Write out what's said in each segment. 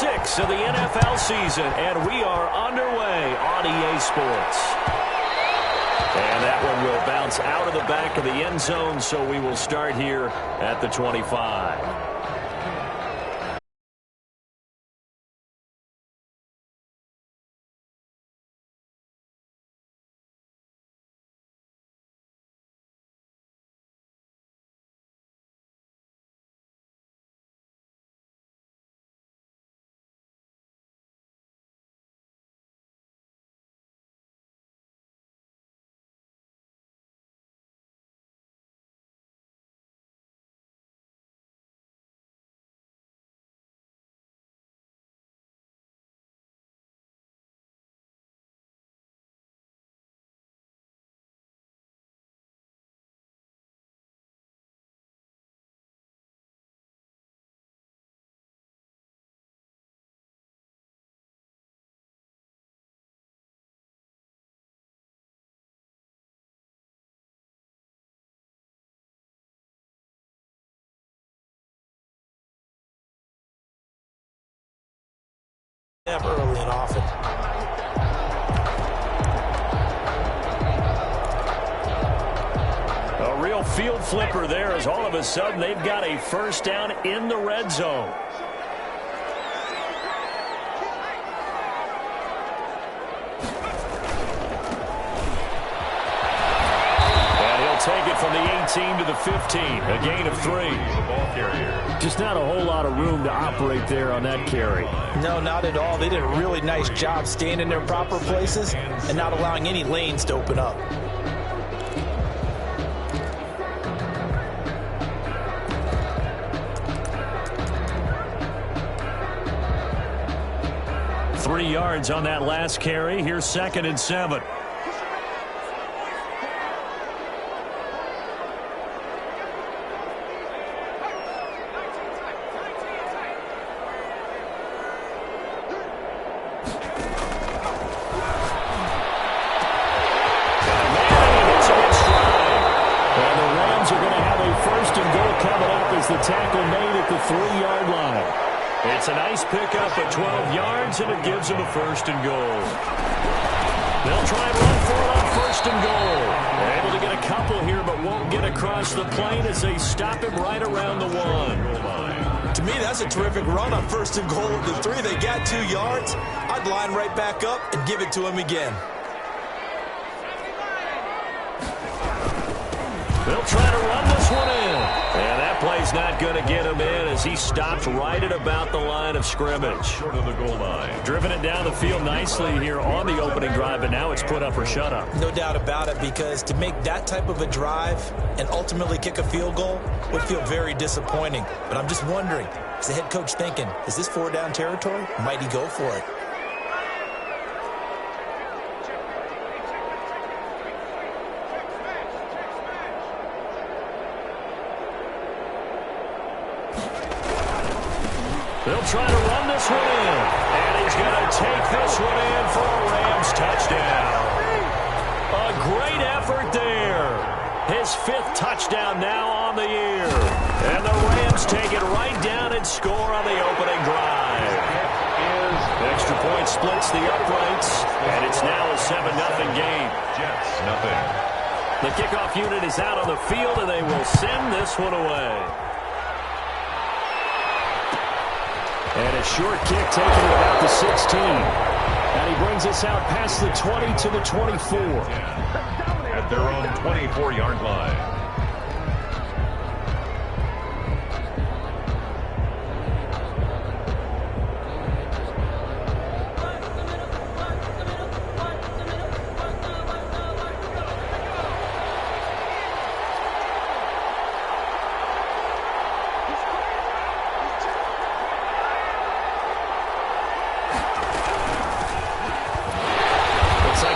6 of the NFL season, and we are underway on EA Sports. And that one will bounce out of the back of the end zone, so we will start here at the 25. Early and often. A real field flipper there, as all of a sudden they've got a first down in the red zone. Take it from the 18 to the 15, a gain of 3. Just not a whole lot of room to operate there on that carry. No, not at all. They did a really nice job staying in their proper places and not allowing any lanes to open up. Three yards on that last carry. Here's 2nd and 7. The tackle made at the 3-yard line. It's a nice pickup at 12 yards, and it gives him a 1st and goal. They'll try and run for it on 1st and goal. They're able to get a couple here, but won't get across the plane as they stop him right around the 1. To me, that's a terrific run on 1st and goal at the 3. They got 2 yards. I'd line right back up and give it to him again. They'll try to run this one in. And that play's not going to get him in as he stopped right at about the line of scrimmage. Short of the goal line. Driven it down the field nicely here on the opening drive, but now it's put up or shut up. No doubt about it, because to make that type of a drive and ultimately kick a field goal would feel very disappointing. But I'm just wondering, is the head coach thinking, is this 4-down territory? Might he go for it? They'll try to run this one in. And he's going to take this one in for a Rams touchdown. A great effort there. His 5th touchdown now on the year. And the Rams take it right down and score on the opening drive. Extra point splits the uprights. And it's now a 7-0 game. Jets, nothing. The kickoff unit is out on the field, and they will send this one away. And a short kick taken at about the 16. And he brings us out past the 20 to the 24. At their own 24-yard line.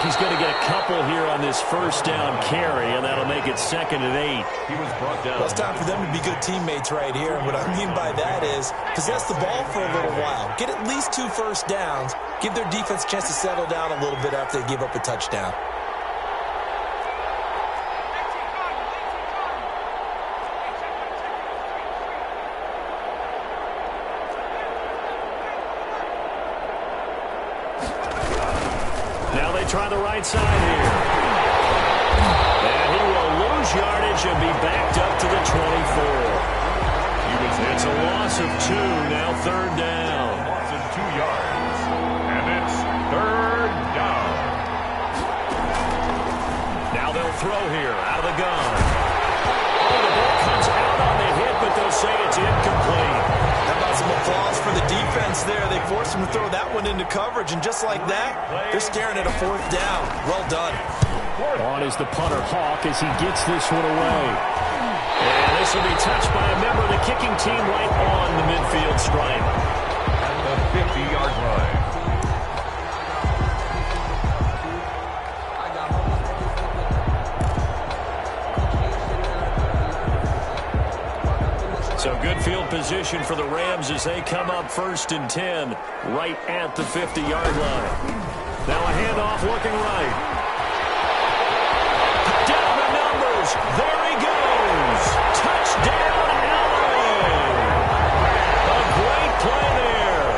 He's going to get a couple here on this first down carry, and that'll make it 2nd and 8. He was brought down. Well, it's time for them to be good teammates right here. And what I mean by that is possess the ball for a little while. Get at least 2 first downs. Give their defense a chance to settle down a little bit after they give up a touchdown. try the right side here. And he will lose yardage and be backed up to the 24. It's a loss of 2, now third down. Loss of 2 yards. And it's third down. Now they'll throw here out of the gun. Oh, the ball comes out on the hit, but they'll say it's incomplete. How about some applause for the defense there? They forced him to throw that one into coverage, and just like that, they're staring at a fourth down. Well done. On is the punter, Hawk, as he gets this one away. And this will be touched by a member of the kicking team right on the midfield stripe. At the 50-yard line. So good field position for the Rams as they come up 1st and 10 right at the 50-yard line. Now a handoff looking right. Down the numbers. There he goes. Touchdown, Allen. A great play there.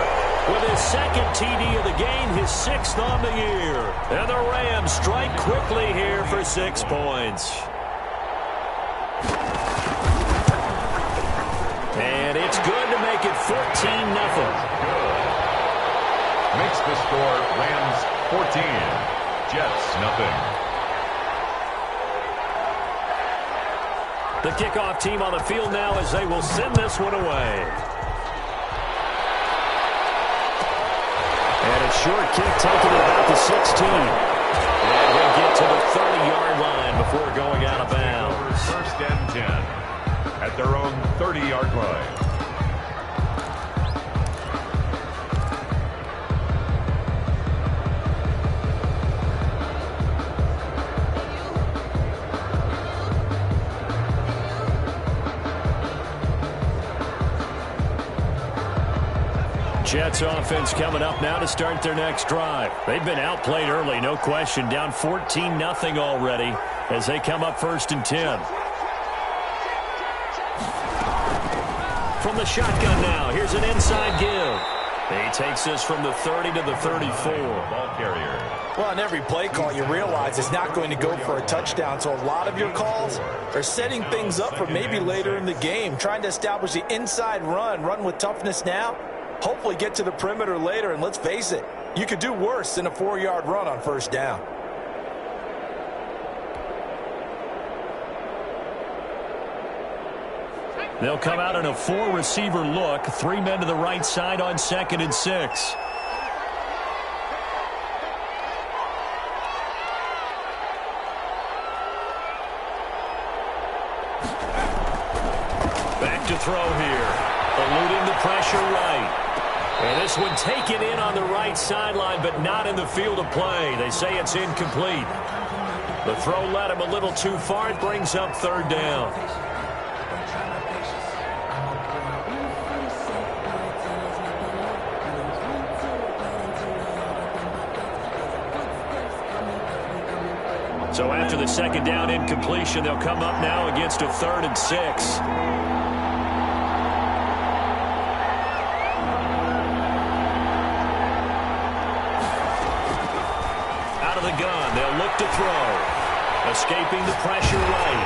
With his second TD of the game, his 6th on the year. And the Rams strike quickly here for 6 points. And it's good to make it 14-0. Makes the score Rams 14, Jets nothing. The kickoff team on the field now as they will send this one away. And a short kick taken at about the 16. And he'll get to the 30-yard line before going out of bounds. 1st and 10 at their own 30-yard line. Jets offense coming up now to start their next drive. They've been outplayed early, no question. Down 14-0 already as they come up 1st and 10. From the shotgun now, here's an inside give. He takes this from the 30 to the 34. Ball carrier. Well, on every play call, you realize it's not going to go for a touchdown. So a lot of your calls are setting things up for maybe later in the game, trying to establish the inside run with toughness now. Hopefully get to the perimeter later, and let's face it, you could do worse than a 4-yard run on 1st down. They'll come out in a 4-receiver look. 3 men to the right side on 2nd and 6. Back to throw here. Eluding the pressure right. And this one taken in on the right sideline, but not in the field of play. They say it's incomplete. The throw led him a little too far. It brings up 3rd down. So after the 2nd down incompletion, they'll come up now against a 3rd and 6. The gun. They'll look to throw. Escaping the pressure right.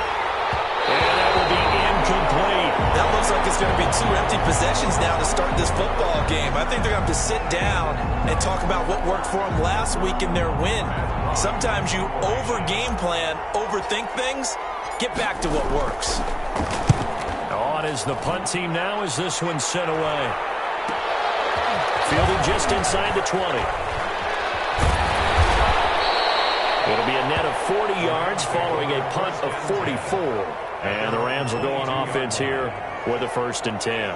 And that will be incomplete. That looks like it's going to be 2 empty possessions now to start this football game. I think they're going to have to sit down and talk about what worked for them last week in their win. Sometimes you over-game plan, overthink things. Get back to what works. On is the punt team now as this one's sent away. Fielded just inside the 20. It'll be a net of 40 yards following a punt of 44. And the Rams will go on offense here with a 1st and 10.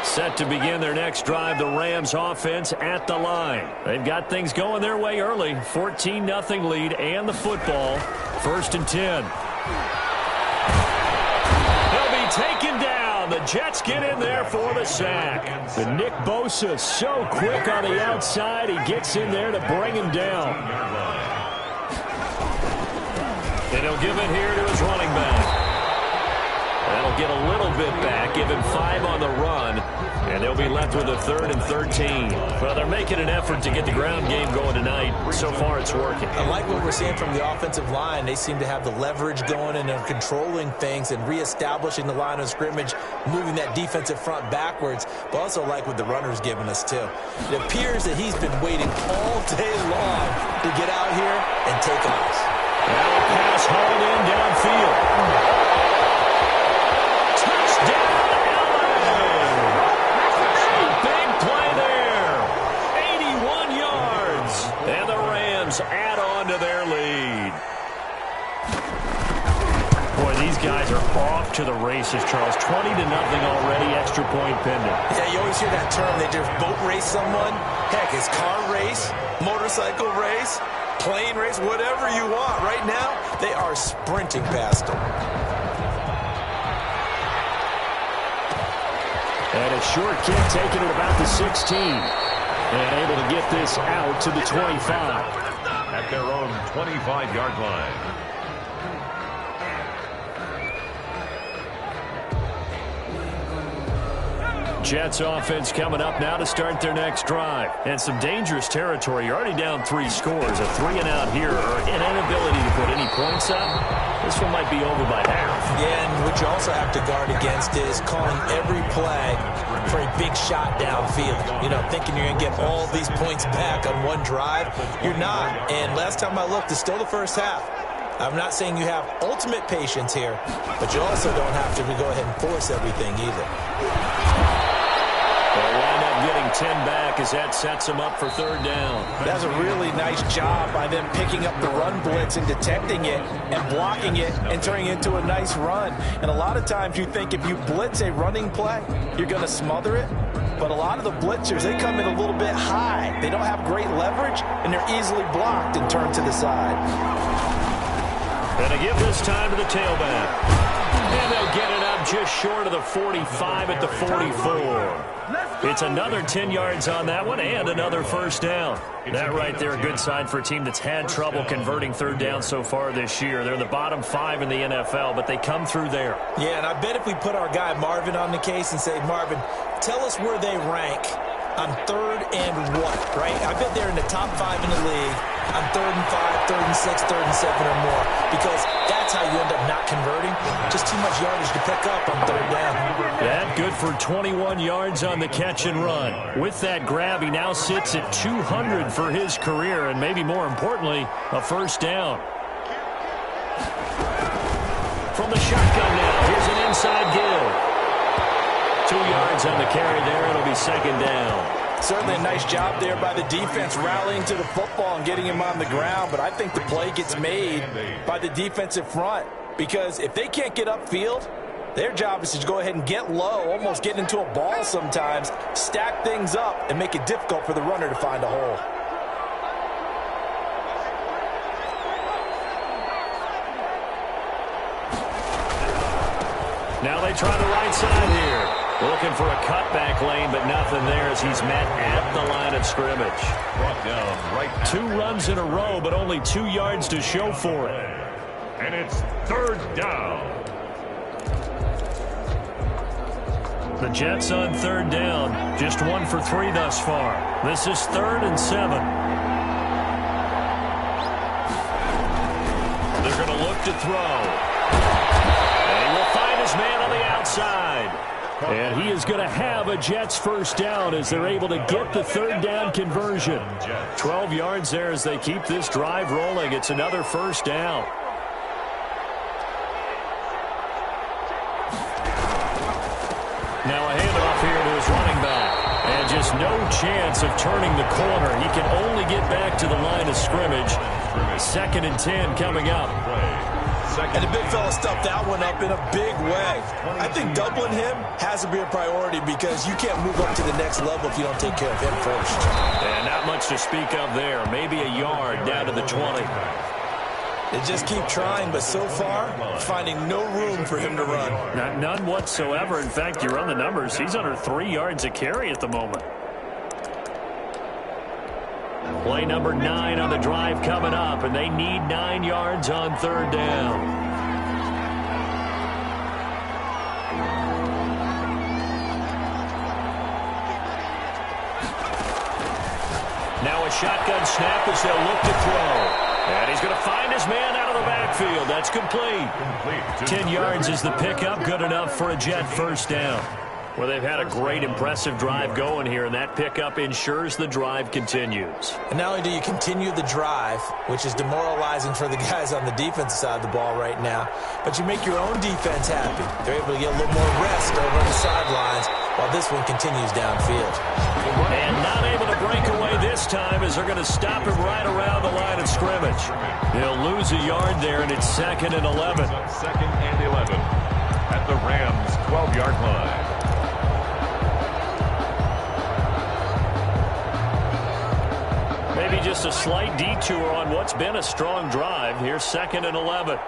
Set to begin their next drive, the Rams offense at the line. They've got things going their way early. 14-0 lead and the football. 1st and 10. They'll be taken down. The Jets get in there for the sack. And Nick Bosa so quick on the outside. He gets in there to bring him down. And he'll give it here to his running back. That'll get a little bit back, give him 5 on the run, and they'll be left with a 3rd and 13. Well, they're making an effort to get the ground game going tonight. So far, it's working. I like what we're seeing from the offensive line. They seem to have the leverage going, and they're controlling things and reestablishing the line of scrimmage, moving that defensive front backwards, but also like what the runner's giving us, too. It appears that he's been waiting all day long to get out here and take off. Now a pass hauled in downfield. Add on to their lead. Boy, these guys are off to the races, Charles. 20-0 already, extra point pending. Yeah, you always hear that term. They just boat race someone. Heck, it's car race, motorcycle race, plane race, whatever you want. Right now, they are sprinting past them. And a short kick taken at about the 16. And able to get this out to the 25. At their own 25-yard line. Jets offense coming up now to start their next drive. And some dangerous territory. You're already down 3 scores. A 3-and-out here or an inability to put any points up. This one might be over by half. Yeah, and what you also have to guard against is calling every play for a big shot downfield. You know, thinking you're going to get all these points back on one drive. You're not. And last time I looked, it's still the first half. I'm not saying you have ultimate patience here, but you also don't have to go ahead and force everything either. They'll wind up getting 10 back as that sets them up for 3rd down. That's a really nice job by them picking up the run blitz and detecting it and blocking it and turning it into a nice run. And a lot of times you think if you blitz a running play, you're going to smother it. But a lot of the blitzers, they come in a little bit high. They don't have great leverage, and they're easily blocked and turned to the side. And to give this time to the tailback. And they'll get it up just short of the 45 at the 44. It's another 10 yards on that one and another 1st down. That right there, a good sign for a team that's had trouble converting 3rd down so far this year. They're in the bottom 5 in the NFL, but they come through there. Yeah, and I bet if we put our guy Marvin on the case and say, Marvin, tell us where they rank on 3rd and what, right? I bet they're in the top 5 in the league on 3rd and 5, 3rd and 6, 3rd and 7 or more, because that's how you end up not converting. Just too much yardage to pick up on 3rd down. That good for 21 yards on the catch and run. With that grab, he now sits at 200 for his career, and maybe more importantly, a 1st down. From the shotgun now, here's an inside give. 2 yards on the carry there. It'll be 2nd down. Certainly a nice job there by the defense rallying to the football and getting him on the ground, but I think the play gets made by the defensive front because if they can't get upfield, their job is to go ahead and get low, almost get into a ball sometimes, stack things up, and make it difficult for the runner to find a hole. Now they try the right side here. Looking for a cutback lane, but nothing there as he's met at the line of scrimmage. Brought down right. 2 runs in a row, but only 2 yards to show for it. And it's 3rd down. The Jets on 3rd down. Just 1 for 3 thus far. This is 3rd and 7. They're going to look to throw. And he will find his man on the outside. And he is going to have a Jets 1st down as they're able to get the 3rd down conversion. 12 yards there as they keep this drive rolling. It's another 1st down. Now a handoff here to his running back. And just no chance of turning the corner. He can only get back to the line of scrimmage. 2nd and 10 coming up. And the big fella stuffed that one up in a big way. I think doubling him has to be a priority because you can't move up to the next level if you don't take care of him first. And not much to speak of there. Maybe a yard down to the 20. They just keep trying, but so far, finding no room for him to run. None whatsoever. In fact, you run the numbers. He's under 3 yards a carry at the moment. Play number 9 on the drive coming up, and they need 9 yards on 3rd down. Now a shotgun snap as they'll look to throw. And he's going to find his man out of the backfield. That's complete. 10 yards is the pickup. Good enough for a Jet first down. Well, they've had a great, impressive drive going here, and that pickup ensures the drive continues. And not only do you continue the drive, which is demoralizing for the guys on the defensive side of the ball right now, but you make your own defense happy. They're able to get a little more rest over on the sidelines while this one continues downfield. And not able to break away this time as they're going to stop him right around the line of scrimmage. They'll lose a yard there, and it's 2nd and 11. 2nd and 11 at the Rams' 12-yard line. Maybe just a slight detour on what's been a strong drive. Here's 2nd and 11.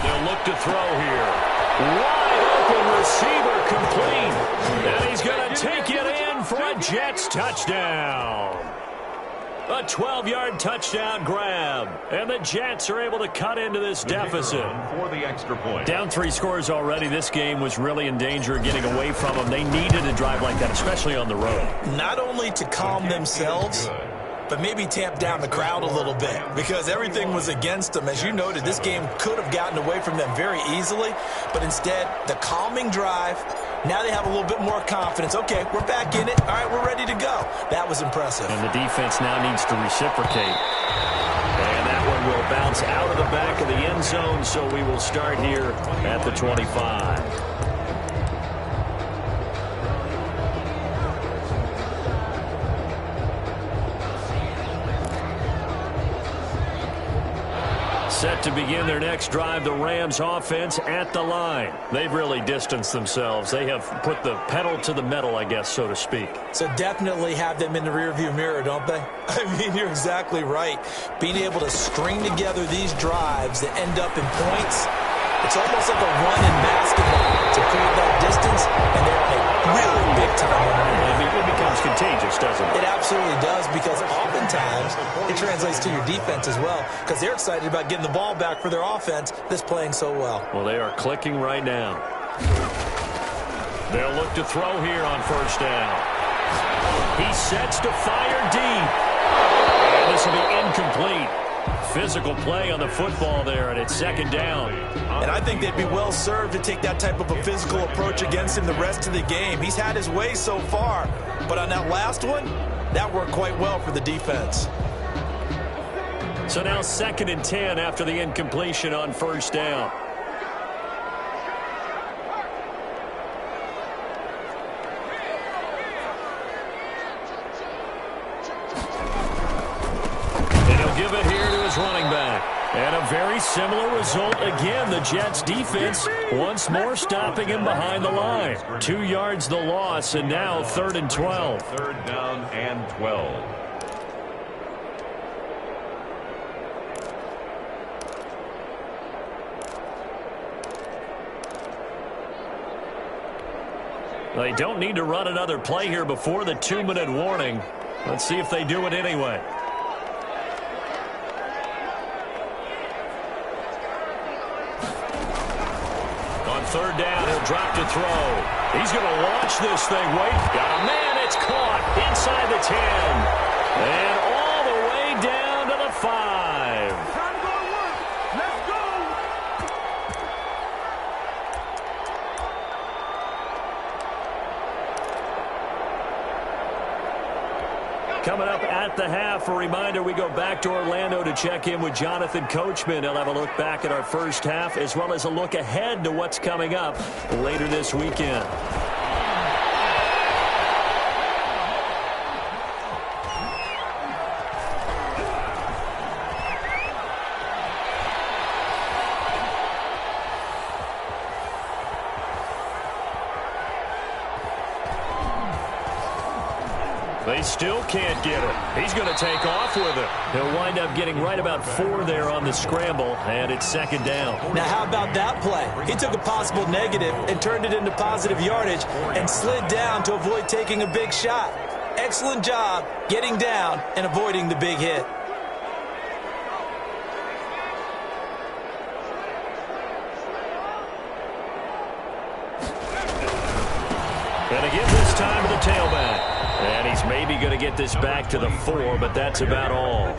They'll look to throw here. Wide open receiver complete. And he's going to take it in for a Jets touchdown. A 12-yard touchdown grab. And the Jets are able to cut into this deficit. For the extra point. Down 3 scores already. This game was really in danger of getting away from them. They needed a drive like that, especially on the road. Not only to calm themselves, but maybe tamp down the crowd a little bit because everything was against them. As you noted, this game could have gotten away from them very easily, but instead, the calming drive, now they have a little bit more confidence. Okay, we're back in it. All right, we're ready to go. That was impressive. And the defense now needs to reciprocate. And that one will bounce out of the back of the end zone, so we will start here at the 25. Set to begin their next drive, the Rams offense at the line. They've really distanced themselves. They have put the pedal to the metal, I guess, so to speak. So definitely have them in the rearview mirror, don't they? I mean, you're exactly right. Being able to string together these drives that end up in points, it's almost like a run in basketball to create that distance, and they're a really big time. It becomes contagious, doesn't it? It absolutely does, because oftentimes it translates to your defense as well, because they're excited about getting the ball back for their offense that's playing so well. Well, they are clicking right now. They'll look to throw here on 1st down. He sets to fire deep. And this will be incomplete. Physical play on the football there, and it's 2nd down. And I think they'd be well served to take that type of a physical approach against him the rest of the game. He's had his way so far, but on that last one, that worked quite well for the defense. So now 2nd and 10 after the incompletion on 1st down. Give it here to his running back. And a very similar result again. The Jets defense once more stopping him behind the line. 2 yards the loss, and now 3rd and 12. 3rd down and 12. They don't need to run another play here before the 2-minute warning. Let's see if they do it anyway. On 3rd down, he'll drop to throw. He's going to launch this thing. Wait, got a man. It's caught inside the 10. And all the way down to the 5. Time to go to work. Let's go. Coming up at the half, a reminder, we go back to Orlando to check in with Jonathan Coachman. He'll have a look back at our first half as well as a look ahead to what's coming up later this weekend. They still can't get it. He's going to take off with it. He'll wind up getting right about 4 there on the scramble, and it's 2nd down. Now, how about that play? He took a possible negative and turned it into positive yardage and slid down to avoid taking a big shot. Excellent job getting down and avoiding the big hit. And again this time to the tailback. And he's maybe going to get this back to the 4, but that's about all.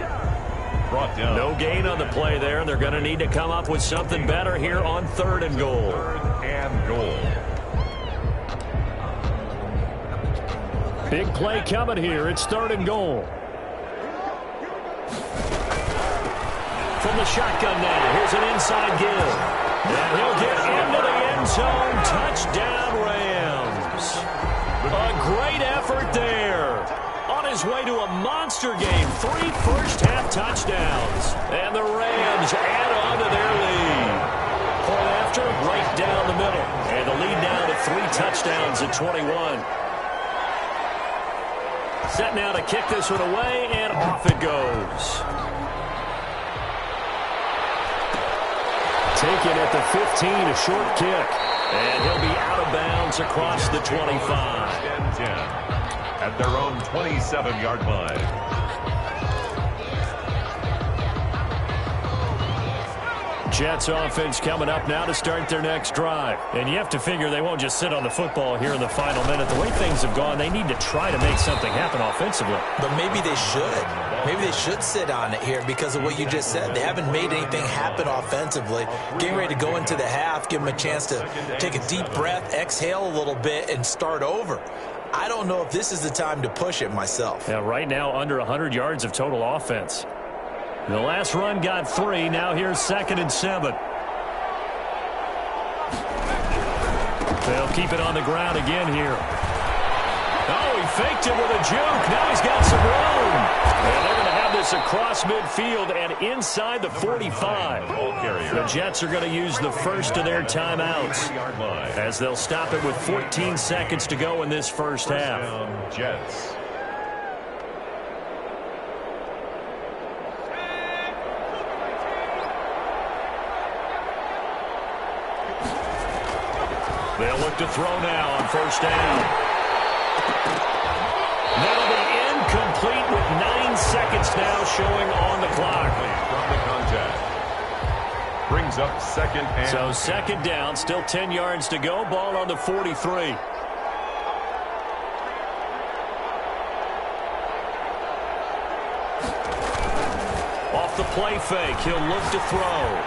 Brought down. No gain on the play there, and they're going to need to come up with something better here on 3rd and goal. 3rd and goal. Big play coming here. It's 3rd and goal. From the shotgun now, here's an inside give. And he'll get into the end zone. Touchdown, Rams. A great effort there. On his way to a monster game. 3 first-half touchdowns. And the Rams add on to their lead. Point after, right down the middle. And the lead now to 3 touchdowns at 21. Set now to kick this one away, and off it goes. Taken at the 15, a short kick. And he'll be out of bounds across the 25. 10 at their own 27-yard line. Jets offense coming up now to start their next drive. And you have to figure they won't just sit on the football here in the final minute. The way things have gone, they need to try to make something happen offensively. But maybe they should. Maybe they should sit on it here because of what you just said. They haven't made anything happen offensively. Getting ready to go into the half, give them a chance to take a deep breath, exhale a little bit, and start over. I don't know if this is the time to push it myself. Yeah, right now under 100 yards of total offense. The last run got 3. Now here's 2nd and 7. They'll keep it on the ground again here. Oh, he faked it with a juke. Now he's got some room. And they're going to have this across midfield and inside the 45. The Jets are going to use the first of their timeouts as they'll stop it with 14 seconds to go in this first half. Jets. They'll look to throw now on 1st down. That'll be incomplete with 9 seconds now showing on the clock. From the contact. Brings up 2nd and... So 2nd down, still 10 yards to go. Ball on the 43. Off the play fake, he'll look to throw.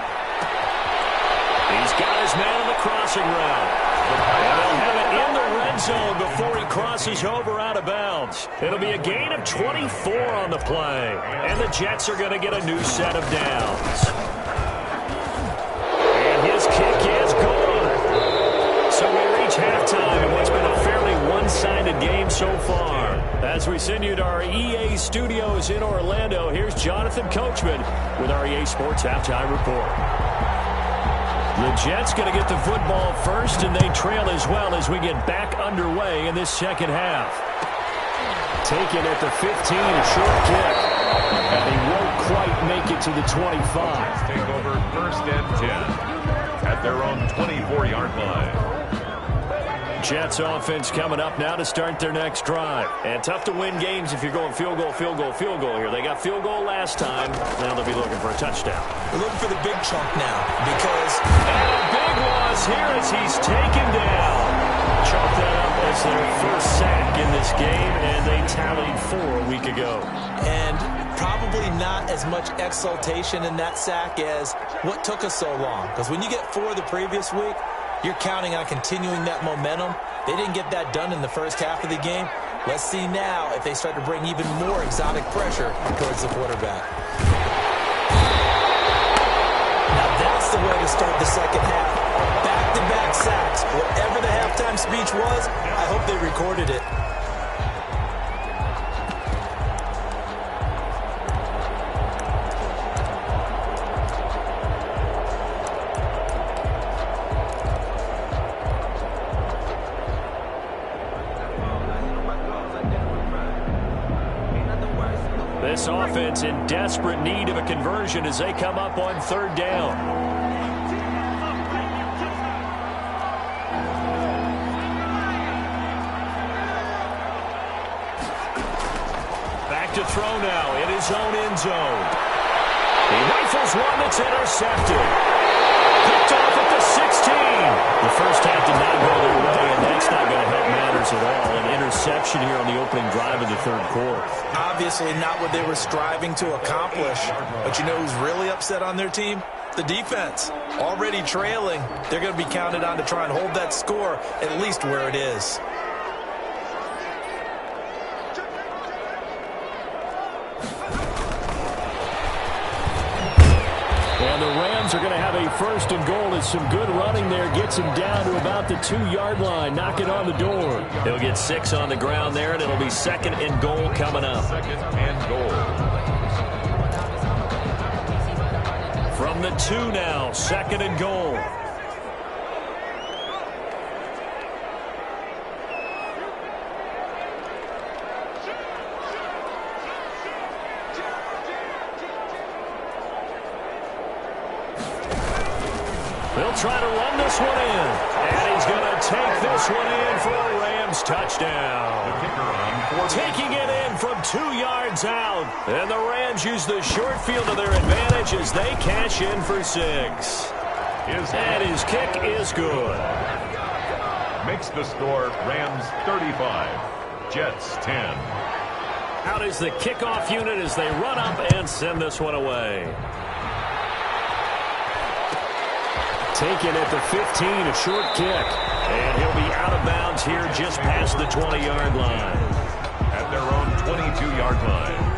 He's got his man on the crossing route. And they'll have it in the red zone before he crosses over out of bounds. It'll be a gain of 24 on the play. And the Jets are going to get a new set of downs. And his kick is good. So we reach halftime in what's been a fairly one-sided game so far. As we send you to our EA studios in Orlando, here's Jonathan Coachman with our EA Sports Halftime Report. The Jets going to get the football first, and they trail as well as we get back underway in this second half. Taken at the 15, a short kick. And he won't quite make it to the 25. Take over 1st and 10 at their own 24-yard line. Jets offense coming up now to start their next drive. And tough to win games if you're going field goal, field goal, field goal here. They got field goal last time. Now they'll be looking for a touchdown. They're looking for the big chunk now because... And a big loss here as he's taken down. Chalk that up as their first sack in this game, and they tallied 4 a week ago. And probably not as much exultation in that sack as what took us so long. Because when you get 4 the previous week, you're counting on continuing that momentum. They didn't get that done in the first half of the game. Let's see now if they start to bring even more exotic pressure towards the quarterback. Now that's the way to start the second half. Back-to-back sacks. Whatever the halftime speech was, I hope they recorded it. This offense in desperate need of a conversion as they come up on 3rd down. throw now in his own end zone. He rifles one that's intercepted. Picked off at the 16. The first half did not go their way, and that's not going to help matters at all. An interception here on the opening drive of the third quarter. Obviously not what they were striving to accomplish. But you know who's really upset on their team? The defense. Already trailing. They're going to be counted on to try and hold that score at least where it is. And the Rams are going to have a first and goal as some good running there gets him down to about the 2-yard line, knocking on the door. He'll get 6 on the ground there, and it'll be second and goal coming up. Second and goal. From the 2 now, second and goal. They'll try to run this one in. And he's going to take this one in for a Rams touchdown. The kicker on 40. Taking it in from 2 yards out. And the Rams use the short field to their advantage as they cash in for 6. And his kick is good. Makes the score Rams 35, Jets 10. Out is the kickoff unit as they run up and send this one away. Taken at the 15, a short kick. And he'll be out of bounds here just past the 20-yard line. At their own 22-yard line.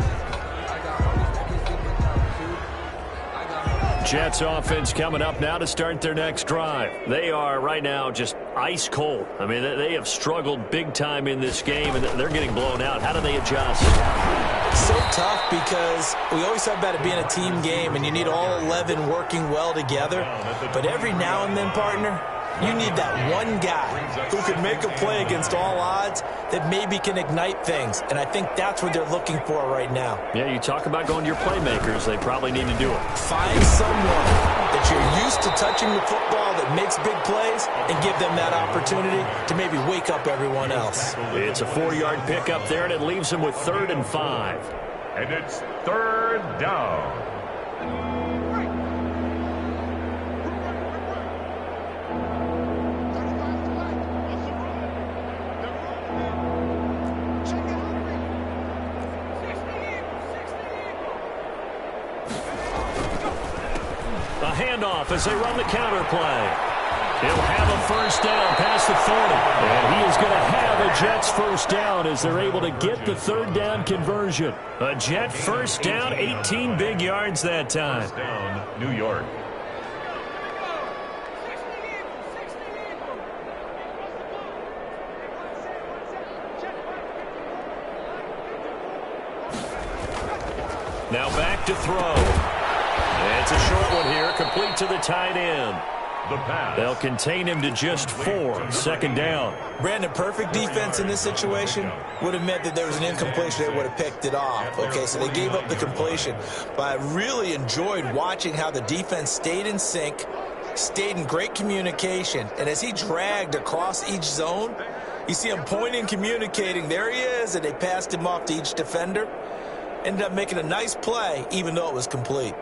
Jets offense coming up now to start their next drive. They are right now just ice cold. I mean, they have struggled big time in this game, and they're getting blown out. How do they adjust? It's so tough because we always talk about it being a team game, and you need all 11 working well together. But every now and then, partner, you need that one guy who can make a play against all odds that maybe can ignite things. And I think that's what they're looking for right now. Yeah, you talk about going to your playmakers. They probably need to do it. Find someone that you're used to touching the football that makes big plays and give them that opportunity to maybe wake up everyone else. It's a 4-yard pickup there, and it leaves them with 3rd and 5. And it's 3rd down. A handoff as they run the counter play. He'll have a first down past the 40. And he is going to have a Jets first down as they're able to get the 3rd down conversion. A Jet first down, 18 big yards that time. First down, New York. Now back to throw. It's a short one here, complete to the tight end. The pass. They'll contain him to just 4, second down. Brandon, perfect defense in this situation would have meant that there was an incompletion. They would have picked it off. Okay, so they gave up the completion. But I really enjoyed watching how the defense stayed in sync, stayed in great communication. And as he dragged across each zone, you see him pointing, communicating. There he is, and they passed him off to each defender. Ended up making a nice play, even though it was complete.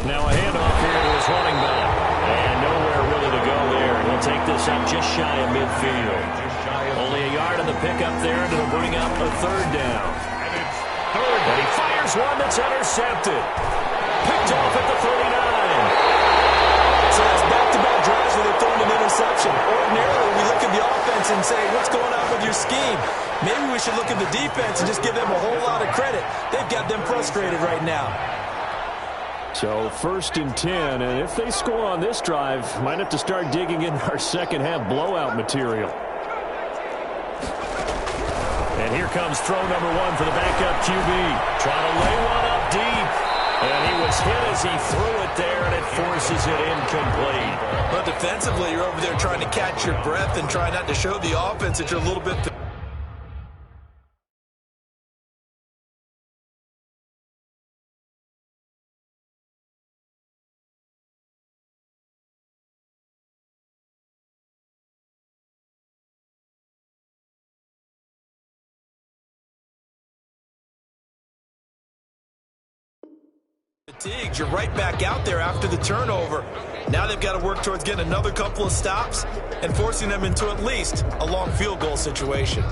Now a handoff here to his running back. And nowhere really to go there. He'll take this up just shy of midfield. Only a yard on the pickup there, and it'll bring up a 3rd down. And it's 3rd. And he fires one that's intercepted. Picked off at the 39. So that's back-to-back drives where they're throwing an interception. Ordinarily, we look at the offense and say, what's going on with your scheme? Maybe we should look at the defense and just give them a whole lot of credit. They've got them frustrated right now. So 1st and 10, and if they score on this drive, might have to start digging in our second half blowout material. And here comes throw number 1 for the backup QB. Trying to lay one up deep. And he was hit as he threw it there, and it forces it incomplete. But defensively, you're over there trying to catch your breath and try not to show the offense that you're a little bit fatigued. You're right back out there after the turnover. Now they've got to work towards getting another couple of stops and forcing them into at least a long field goal situation.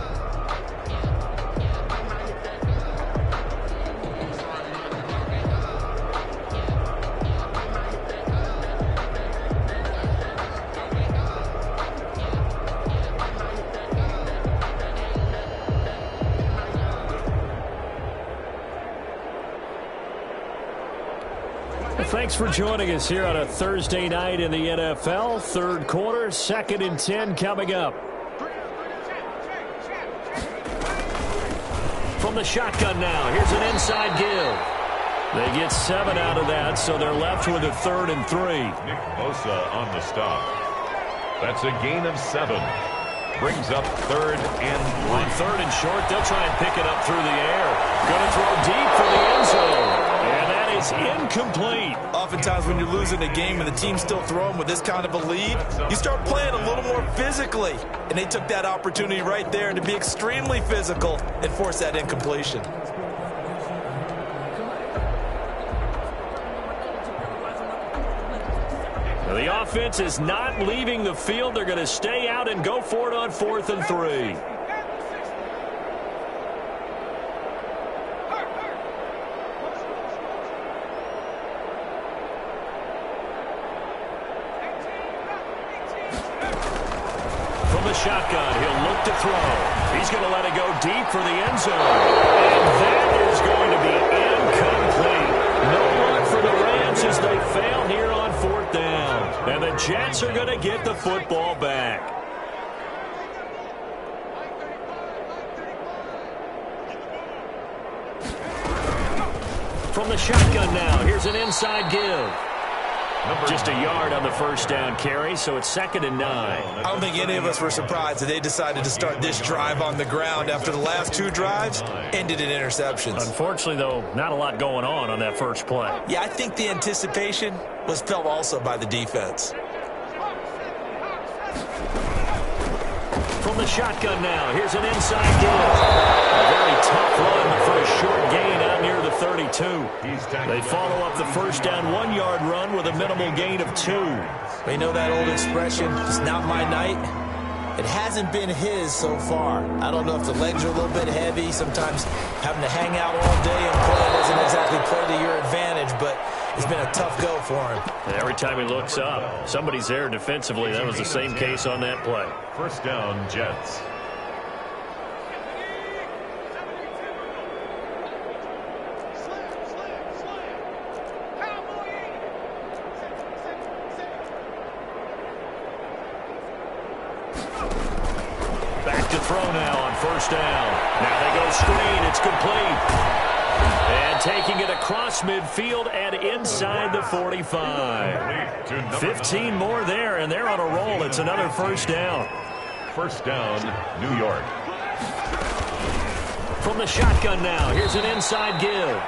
Thanks for joining us here on a Thursday night in the NFL. Third quarter, 2nd and 10 coming up. From the shotgun now, here's an inside give. They get 7 out of that, so they're left with a 3rd and 3. Nick Bosa on the stop. That's a gain of 7. Brings up 3rd and 3. On 3rd and short, they'll try and pick it up through the air. Going to throw deep for the end zone. And that is incomplete. Oftentimes when you're losing a game and the team's still throwing with this kind of a lead, you start playing a little more physically. And they took that opportunity right there to be extremely physical and force that incompletion. Now the offense is not leaving the field. They're going to stay out and go for it on 4th and 3. Shotgun, he'll look to throw. He's going to let it go deep for the end zone. And that is going to be incomplete. No luck for the Rams as they fail here on 4th down. And the Jets are going to get the football back. From the shotgun now, here's an inside give. Just a yard on the first down carry, so it's 2nd and 9. I don't think any of us were surprised that they decided to start this drive on the ground after the last 2 drives ended in interceptions. Unfortunately, though, not a lot going on that first play. Yeah, I think the anticipation was felt also by the defense. From the shotgun now, here's an inside give. A very tough run for a short gain out near the 32. They follow up the first down 1-yard run with a minimal gain of 2. We know that old expression, it's not my night. It hasn't been his so far. I don't know if the legs are a little bit heavy. Sometimes having to hang out all day and play doesn't exactly play to your advantage, but it's been a tough go for him. And every time he looks up, somebody's there defensively. That was the same case on that play. First down, Jets. Throw now on first down. Now they go screen. It's complete. And taking it across midfield and inside the 45. 15 more there, and they're on a roll. It's another first down. First down, New York. From the shotgun now, here's an inside give.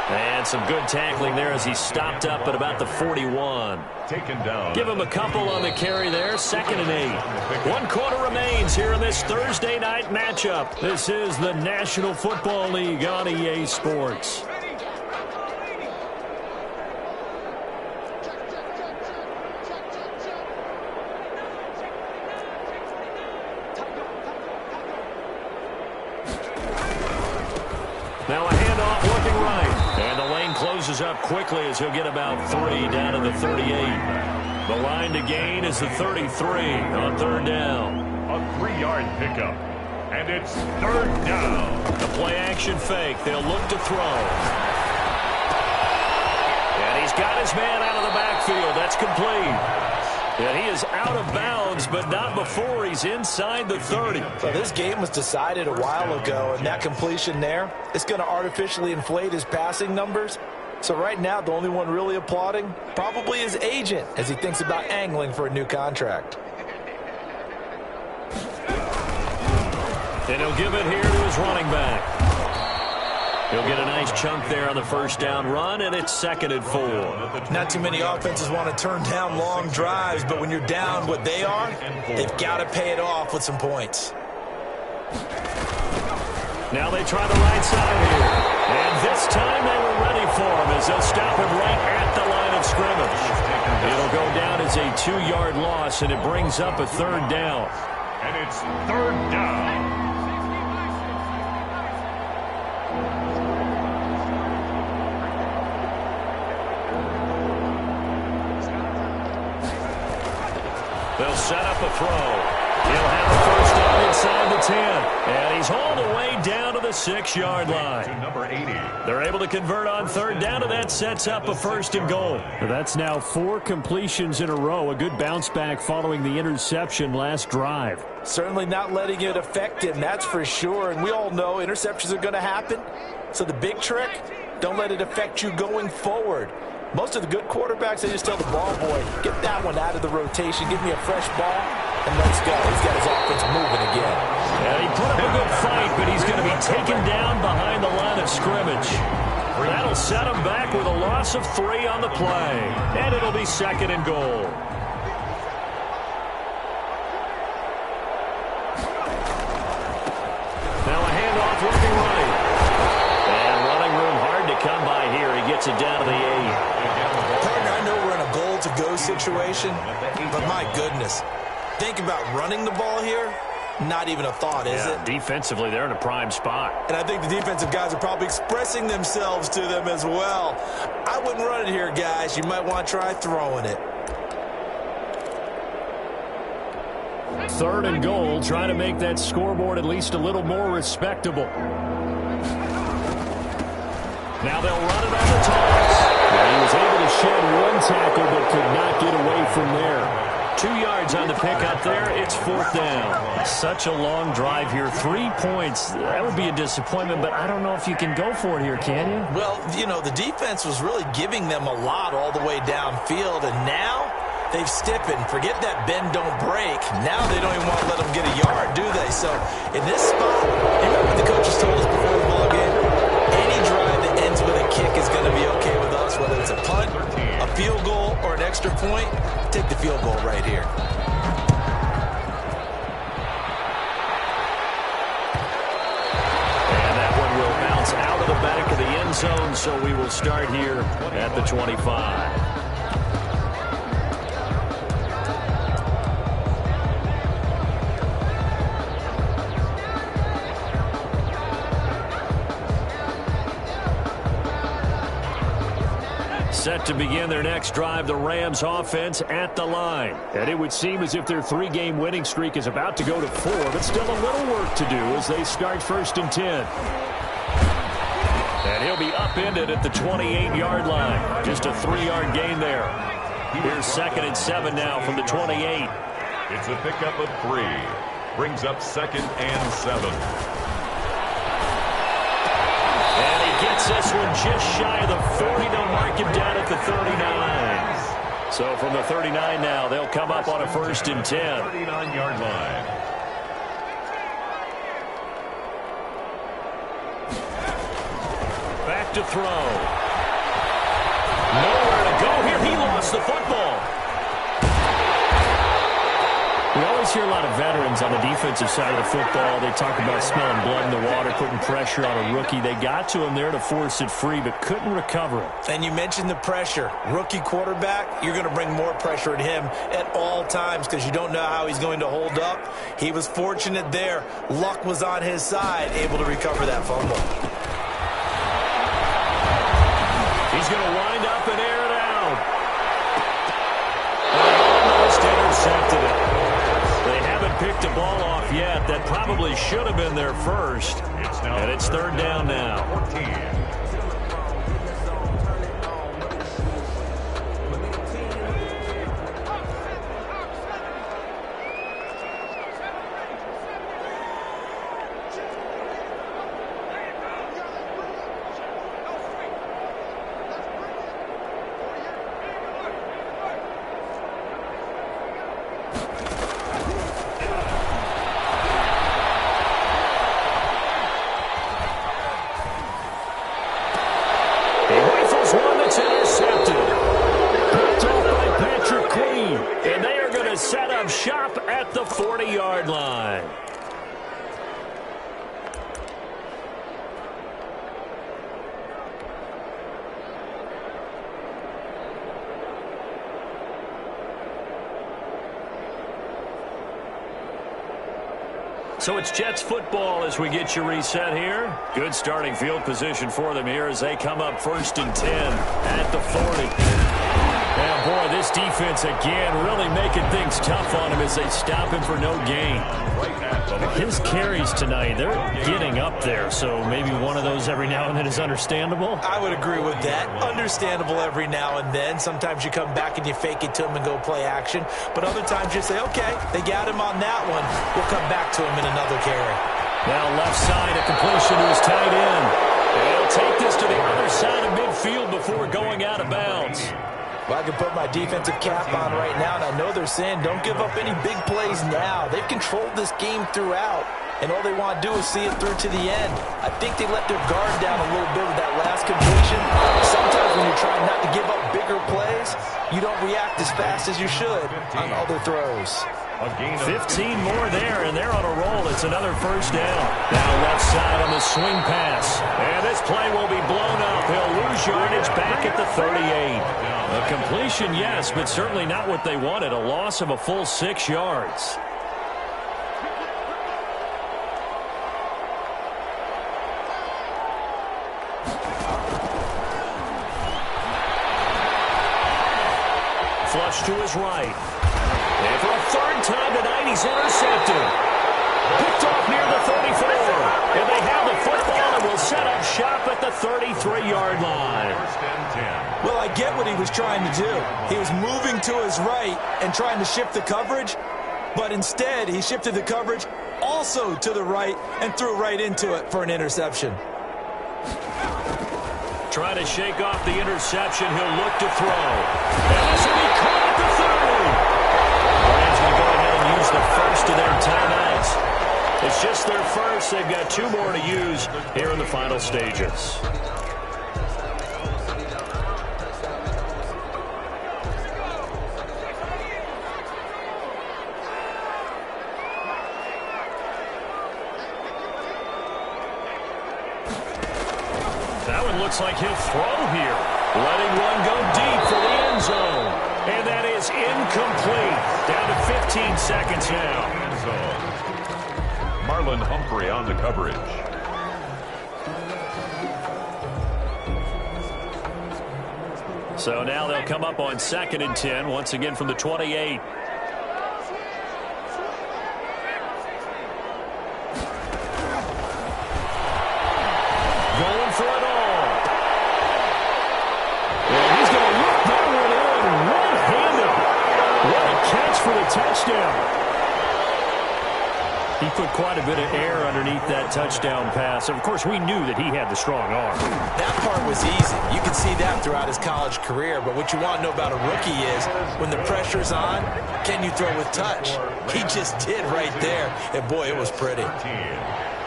And some good tackling there as he stopped up at about the 41. Taken down. Give him a couple on the carry there. 2nd and 8. 1 quarter remains here in this Thursday night matchup. This is the National Football League on EA Sports. Now a handoff looking right. And the lane closes up quickly as he'll get about 3 down to the 38. The line to gain is the 33 on 3rd down. A 3-yard pickup. And it's 3rd down. The play action fake. They'll look to throw. And he's got his man out of the backfield. That's complete. And he is out of bounds, but not before he's inside the 30. So this game was decided a while ago, and that completion there, it's going to artificially inflate his passing numbers. So right now, the only one really applauding probably his agent as he thinks about angling for a new contract. And he'll give it here to his running back. He'll get a nice chunk there on the first down run, and it's 2nd and 4. Not too many offenses want to turn down long drives, but when you're down what they are, they've got to pay it off with some points. Now they try the right side here. And this time they were ready for him as they'll stop him right at the line of scrimmage. It'll go down as a 2-yard loss, and it brings up a 3rd down. And it's 3rd down. They'll set up a throw. He'll have a first down inside the 10. And he's hauled away down to the 6-yard line. To number 80. They're able to convert on 3rd down, and that sets up a 1st and goal. That's now 4 completions in a row. A good bounce back following the interception last drive. Certainly not letting it affect him, that's for sure. And we all know interceptions are going to happen. So the big trick, don't let it affect you going forward. Most of the good quarterbacks, they just tell the ball boy, get that one out of the rotation, give me a fresh ball, and let's go. He's got his offense moving again. Yeah, he put up a good fight, but he's going to be taken down behind the line of scrimmage. That'll set him back with a loss of 3 on the play. And it'll be 2nd and goal. Now a handoff working right. And running room hard to come by here. He gets it down to the 8. Partner, I know we're in a goal-to-go situation, but my goodness. Think about running the ball here. Not even a thought, is it? Defensively, they're in a prime spot. And I think the defensive guys are probably expressing themselves to them as well. I wouldn't run it here, guys. You might want to try throwing it. 3rd and goal, trying to make that scoreboard at least a little more respectable. Now they'll run it on the toss. Yeah, he was able to shed 1 tackle but could not get away from there. 2 yards on the pickup there. It's 4th down. Such a long drive here. 3 points. That would be a disappointment, but I don't know if you can go for it here, can you? Well, you know, the defense was really giving them a lot all the way downfield, and now they've stiffened. Forget that bend, don't break. Now they don't even want to let them get a yard, do they? So in this spot, remember what the coaches told us before the ball game? Any drive that ends with a kick is going to be okay with us, whether it's a punt, a field goal, or an extra point. Take the field goal right here. And that one will bounce out of the back of the end zone, so we will start here at the 25. Set to begin their next drive, the Rams offense at the line. And it would seem as if their 3-game winning streak is about to go to 4, but still a little work to do as they start 1st and 10. And he'll be upended at the 28-yard line. Just a 3-yard gain there. Here's 2nd and 7 now from the 28. It's a pickup of 3. Brings up 2nd and 7. Gets this one just shy of the 40. They'll mark him down at the 39. So from the 39 now, they'll come up on a 1st and 10. 39-yard line. Back to throw. Nowhere to go here. He lost the football. We always hear a lot of veterans on the defensive side of the football. They talk about smelling blood in the water, putting pressure on a rookie. They got to him there to force it free, but couldn't recover it. And you mentioned the pressure. Rookie quarterback, you're going to bring more pressure at him at all times because you don't know how he's going to hold up. He was fortunate there. Luck was on his side, able to recover that fumble. He's going to wind up and air it out. And almost intercepted it. They haven't picked a ball off yet. That probably should have been their first. And it's 3rd down now. 14. Shop at the 40-yard line. So it's Jets football as we get you reset here. Good starting field position for them here as they come up 1st and 10 at the 40. And, boy, this defense, again, really making things tough on him as they stop him for no gain. His carries tonight, they're getting up there, so maybe one of those every now and then is understandable. I would agree with that. Understandable every now and then. Sometimes you come back and you fake it to him and go play action. But other times you say, okay, they got him on that one. We'll come back to him in another carry. Now left side, a completion to his tight end. He'll take this to the other side of midfield before going out of bounds. Well, I can put my defensive cap on right now, and I know they're saying don't give up any big plays now. They've controlled this game throughout, and all they want to do is see it through to the end. I think they let their guard down a little bit with that last completion. Sometimes when you're trying not to give up bigger plays, you don't react as fast as you should on other throws. 15 more there, and they're on a roll. It's another first down. Now left side on the swing pass. And this play will be blown up. He'll lose yardage back at the 38. A completion, yes, but certainly not what they wanted. A loss of a full 6 yards. Flush to his right. And for a third time tonight, he's intercepted. Picked off near the 34. And they have the football and will set up shop at the 33-yard line. Well, I get what he was trying to do. He was moving to his right and trying to shift the coverage, but instead he shifted the coverage also to the right and threw right into it for an interception. Trying to shake off the interception. He'll look to throw. And this will be caught at the 30. Rams going to go ahead and use the first of their timeouts. It's just their first. They've got 2 more to use here in the final stages. That one looks like he'll throw here. Letting one go deep for the end zone. And that is incomplete. Down to 15 seconds now. Marlon Humphrey on the coverage. So now they'll come up on 2nd and 10, once again from the 28. Going for it all. And he's going to look that one in one-handed. What a catch for the touchdown. He put quite a bit of air underneath that touchdown pass. Of course, we knew that he had the strong arm. That part was easy. You can see that throughout his college career. But what you want to know about a rookie is when the pressure's on, can you throw with touch? He just did right there. And, boy, it was pretty.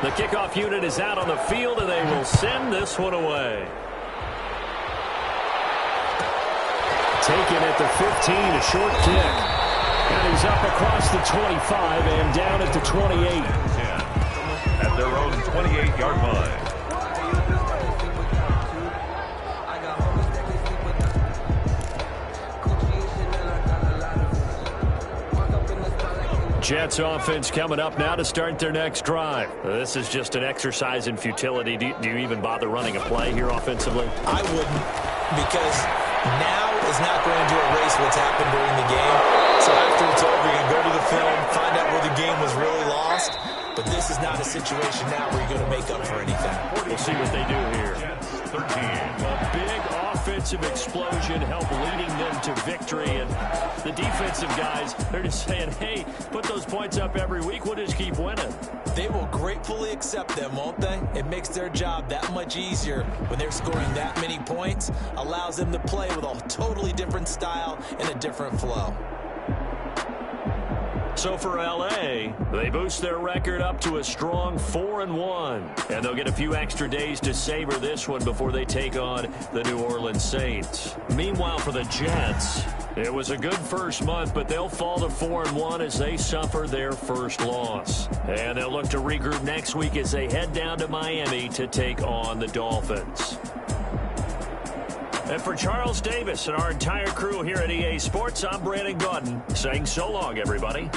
The kickoff unit is out on the field, and they will send this one away. Taken at the 15, a short kick. And he's up across the 25 and down at the 28. At their own 28-yard line. Jets offense coming up now to start their next drive. This is just an exercise in futility. Do you even bother running a play here offensively? I wouldn't, because now is not going to erase what's happened during the game. So after it's over, you can go to the film, find out where the game was really lost. But this is not a situation now where you're going to make up for anything. We'll see what they do here. 13. A big offensive explosion helped leading them to victory. And the defensive guys, they're just saying, hey, put those points up every week. We'll just keep winning. They will gratefully accept them, won't they? It makes their job that much easier when they're scoring that many points. Allows them to play with a totally different style and a different flow. So for L.A., they boost their record up to a strong 4-1. And they'll get a few extra days to savor this one before they take on the New Orleans Saints. Meanwhile, for the Jets, it was a good first month, but they'll fall to 4-1 as they suffer their first loss. And they'll look to regroup next week as they head down to Miami to take on the Dolphins. And for Charles Davis and our entire crew here at EA Sports, I'm Brandon Gaudin saying so long, everybody.